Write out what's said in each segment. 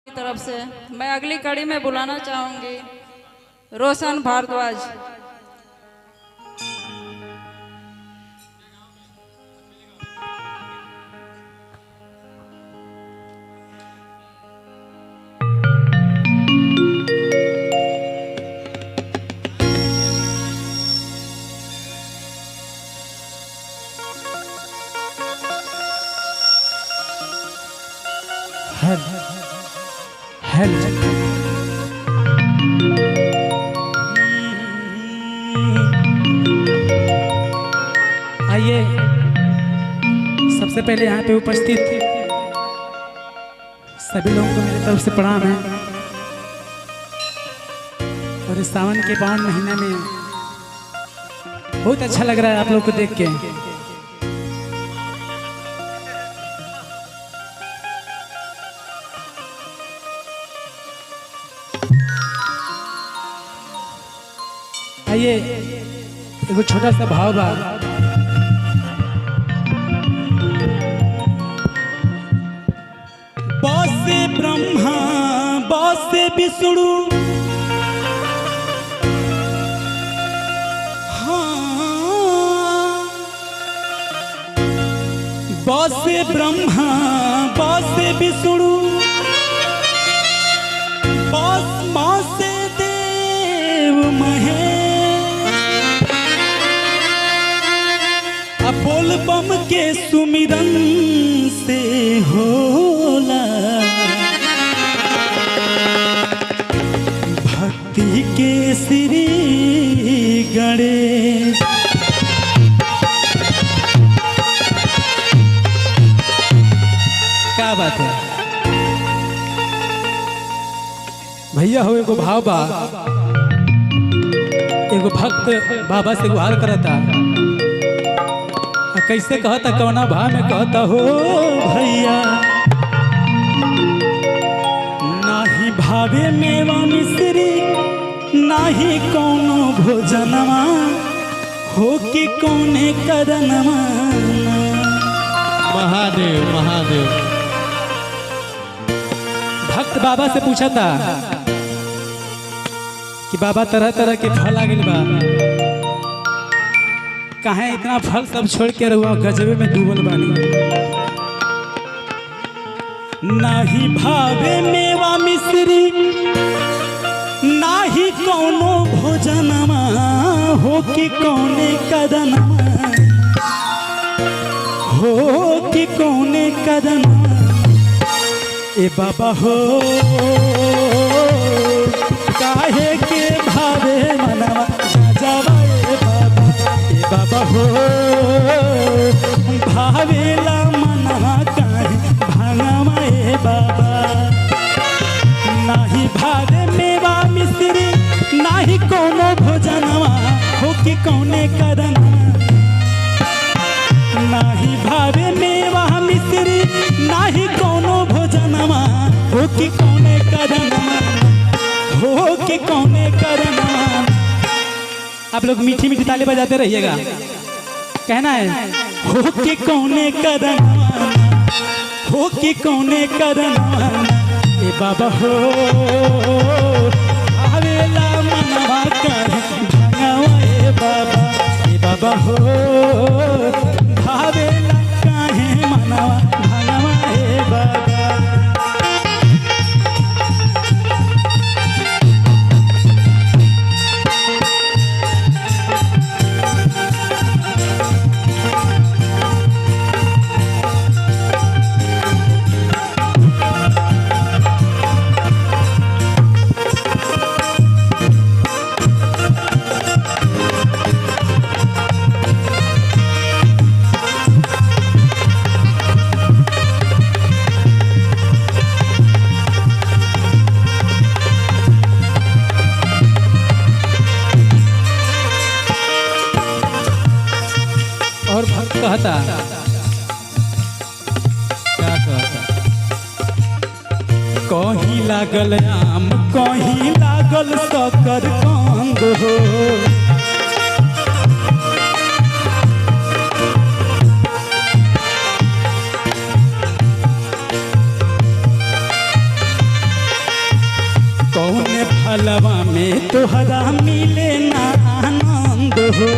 की तरफ से मैं अगली कड़ी में बुलाना चाहूंगी रोशन भारद्वाज। हेलो आइए, सबसे पहले यहाँ पे उपस्थित सभी लोगों को मेरी तरफ से प्रणाम है। और इस सावन के पावन महीने में बहुत अच्छा लग रहा है आप लोग को देख के। आइए, एगो छोटा सा भाव बा। बसे ब्रह्मा बसे विष्णु, हाँ बसे ब्रह्मा बसे विष्णु, बस मासे देव महेश। अब बोल बम के सुमिरन से होला भक्ति के श्री गणेश। क्या बात है भैया, हो एगो भाव बा। एगो भक्त बाबा से गुहार करता, कैसे कहता, कौना भाव में कहता, हो भैया नाही भावे मेवा मिश्री, नाही कौनो भोजनमा, हो कि कौने करनमा। महादेव महादेव। भक्त बाबा से पूछा था कि बाबा तरह तरह के फल आ गए बा, कहाँ इतना फल सब छोड़ के रहुआ गजबे में डूबल बानी। नाही भावे मेवा मिश्री, नाही कौनो भोजनमा, हो कि कौने कदनमा, हो कि कौने कदनमा। ए बाबा हो काहे के भावे मनवा जावा, ए बाबा, ए बाबा हो भावेला मनवा काहे भांगवा, ए बाबा। नाही भावे मेवा मिश्री, नाही कोनो भोजनवा, हो कि कौने करनवा। नाही भावे मेवा मिश्री, नाही कोनो भोजनवा, हो कि कौने करनवा, हो कि कौने करनवा। आप लोग मीठी मीठी ताली बजाते रहिएगा, कहना है हो कि कौने करनवा, हो कि कौने करनवा। ए बाबा हो आवेला मनवा काहे भांगवा, ए बाबा, ए बाबा हो भावेला काहे मनवा भांगवा, ए बाबा। और भक्त कहता, क्या कहता, कहीं लागल आम, कहीं लागल शक्कर कंद हो, कौन फलवा में तोहरा मिले ना आनंद हो।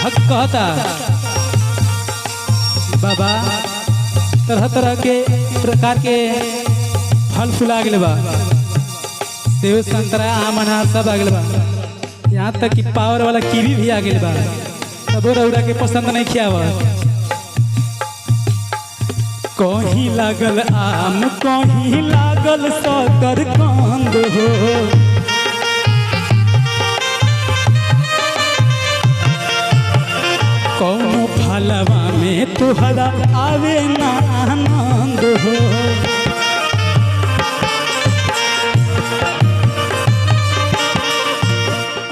भक्त कहता बाबा तरह तरह के प्रकार के फल फूल आ गए बा, सेव संतरा आम अनार सब आ गए बा, यहाँ तक कि पावर वाला कीवी भी आ गए बा, तबो रउरा के पसंद नहीं खियावा। कहीं लागल आम कहीं लागल सकर कंद हो। कौनो फलवा में तोहरा आवे ना आनंद हो।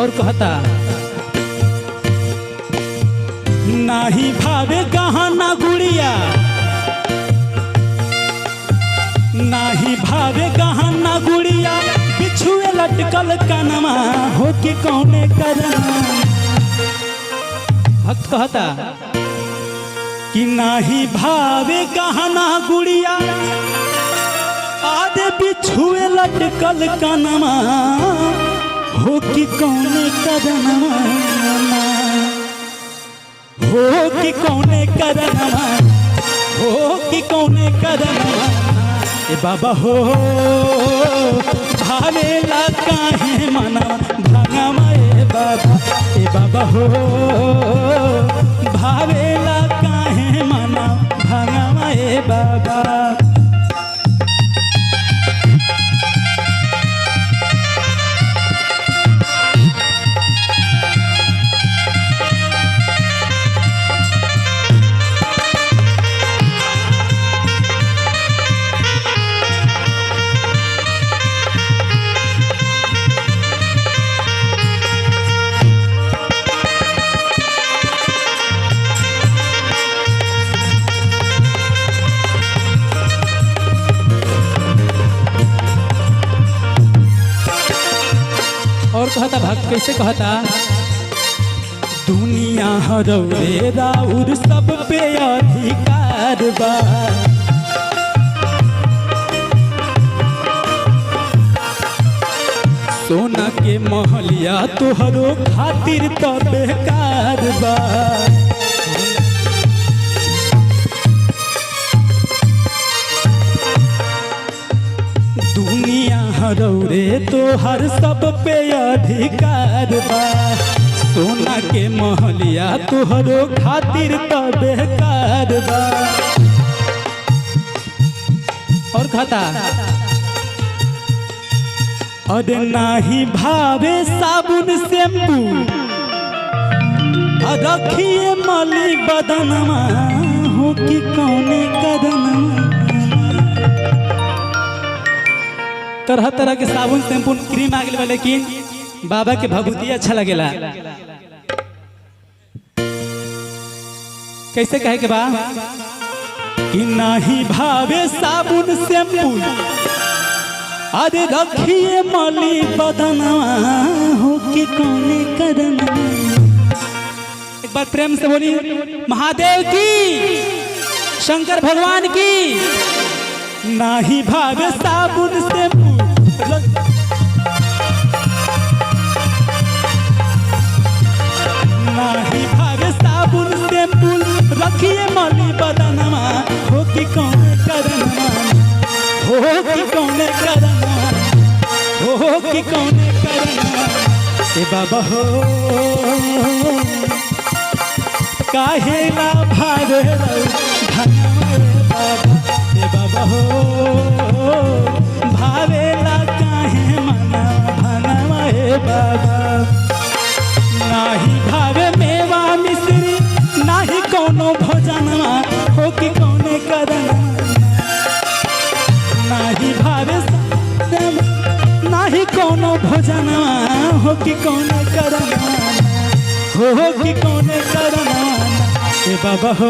और कहता नाही भावे गहना गुड़िया, नाही भावे गहना गुड़िया, बिछुए लटकल कनमा हो कि कौने करना। भक्त कहता कि नाही भावे गहना गुड़िया, आधे बिछुए लटकल कनमा हो कि कौने करनमा, हो कि कौने करनमा, हो कि कौने करनमा। ए बाबा हो भावेला काहे मना भांगमा ए बाबा, ए बाबा हो भावेला काहे मना भांगमा ए बाबा। और कहता भक्त कैसे कहता, दुनिया हरौरे राउर सब पे अधिकार बा, सोना के महलिया तोहरो खातिर तो बेकार बा। दुनिया हरौरे तोहर सब पे अधिकार बा, सोना के महलिया तोहरो खातिर तो बेकार बा। और कहता अरे नाही भावे साबुन शैम्पू, रखिए मली बदनमा हो कि कौने कदनमा। तरह तरह के साबुन शैम्पू क्रीम आ गए, लेकिन बाबा के भभूति अच्छा लगेला। कैसे कहे के बा कि नाही भावे साबुन शैम्पू, अरे रखिए मली बदनवा हो कि कौने करना। एक बार प्रेम से बोली महादेव की, शंकर भगवान की। नाही भावे साबुन शैम्पू, नाही भावे साबुन शैम्पू, रखिए मली बदनवा हो कि कौने करना, हो कि कौने करना, हो कि कौने करना। ए बाबा हो काहे ना भावे धनवा बाबा, ए बाबा हो भावेला काहे मना धनवा ए बाबा। नाही भावे मेवा मिश्री, नाही कोनो भोजनवा हो कि कौने करना। नाही भावे नाही कोनो भोजनवा हो कि कौने करना, हो कि कौने करना। ए बाबा हो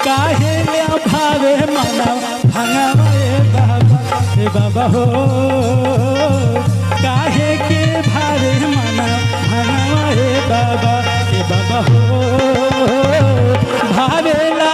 काहे ले भावे मना भंगवा ए बाबा, ए बाबा हो काहे के भावे मना भंगवा ए बाबा, ए बाबा हो भावेला